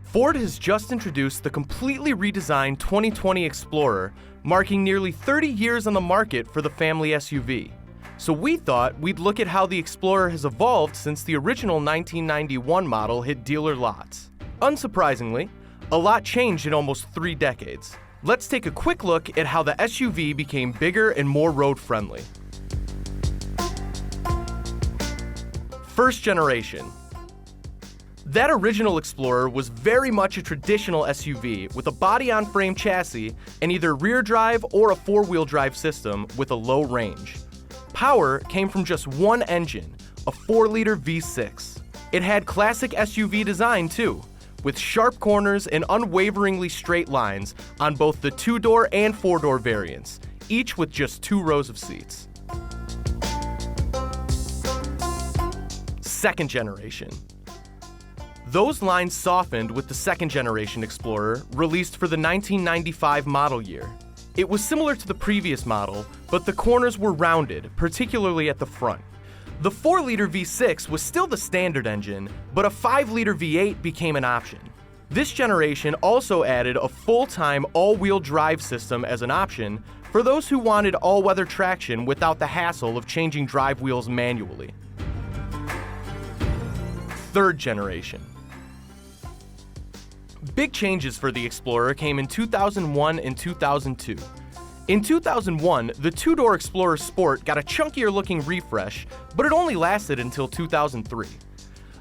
Ford has just introduced the completely redesigned 2020 Explorer, marking nearly 30 years on the market for the family SUV. So we thought we'd look at how the Explorer has evolved since the original 1991 model hit dealer lots. Unsurprisingly, a lot changed in almost 3 decades. Let's take a quick look at how the SUV became bigger and more road-friendly. First generation. That original Explorer was very much a traditional SUV with a body-on-frame chassis and either rear drive or a 4-wheel drive system with a low range. Power came from just one engine, a 4-liter V6. It had classic SUV design too, with sharp corners and unwaveringly straight lines on both the 2-door and 4-door variants, each with just 2 rows of seats. Second generation. Those lines softened with the second generation Explorer, released for the 1995 model year. It was similar to the previous model, but the corners were rounded, particularly at the front. The 4-liter V6 was still the standard engine, but a 5-liter V8 became an option. This generation also added a full-time all-wheel drive system as an option for those who wanted all-weather traction without the hassle of changing drive wheels manually. Third generation. Big changes for the Explorer came in 2001 and 2002. In 2001, the 2-door Explorer Sport got a chunkier-looking refresh, but it only lasted until 2003.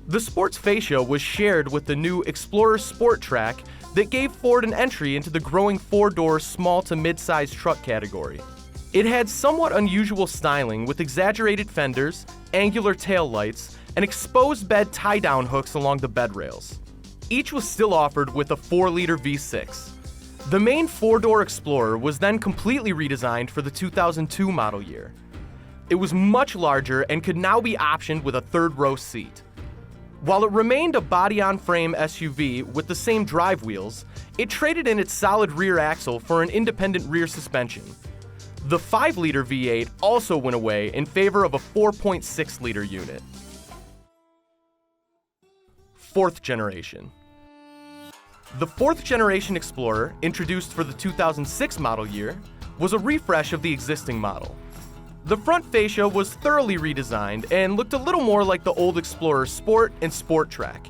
The Sport's fascia was shared with the new Explorer Sport Track that gave Ford an entry into the growing 4-door small to mid-size truck category. It had somewhat unusual styling with exaggerated fenders, angular taillights, and exposed bed tie-down hooks along the bed rails. Each was still offered with a 4-liter V6. The main 4-door Explorer was then completely redesigned for the 2002 model year. It was much larger and could now be optioned with a 3rd-row seat. While it remained a body-on-frame SUV with the same drive wheels, it traded in its solid rear axle for an independent rear suspension. The 5-liter V8 also went away in favor of a 4.6-liter unit. Fourth generation. The 4th generation Explorer, introduced for the 2006 model year, was a refresh of the existing model. The front fascia was thoroughly redesigned and looked a little more like the old Explorer Sport and Sport Track.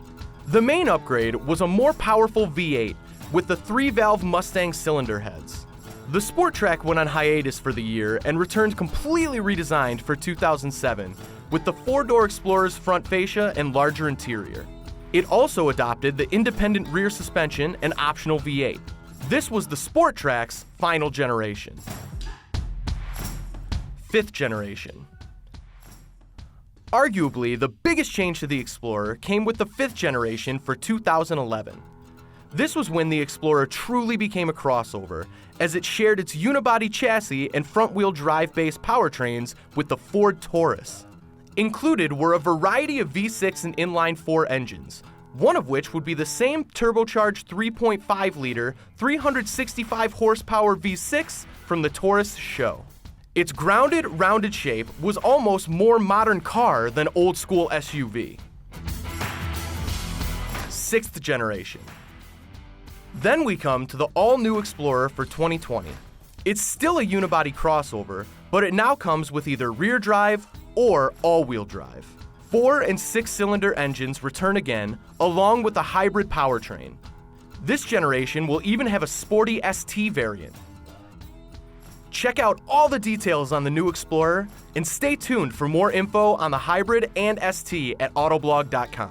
The main upgrade was a more powerful V8 with the 3-valve Mustang cylinder heads. The Sport Track went on hiatus for the year and returned completely redesigned for 2007 with the 4-door Explorer's front fascia and larger interior. It also adopted the independent rear suspension and optional V8. This was the Sport Track's final generation. 5th generation. Arguably, the biggest change to the Explorer came with the 5th generation for 2011. This was when the Explorer truly became a crossover, as it shared its unibody chassis and front-wheel drive-based powertrains with the Ford Taurus. Included were a variety of V6 and inline-4 engines, one of which would be the same turbocharged 3.5-liter, 365-horsepower V6 from the Taurus show. Its grounded, rounded shape was almost more modern car than old-school SUV. 6th generation. Then we come to the all-new Explorer for 2020. It's still a unibody crossover, but it now comes with either rear drive or all-wheel drive. 4- and 6-cylinder engines return again, along with a hybrid powertrain. This generation will even have a sporty ST variant. Check out all the details on the new Explorer, and stay tuned for more info on the hybrid and ST at Autoblog.com.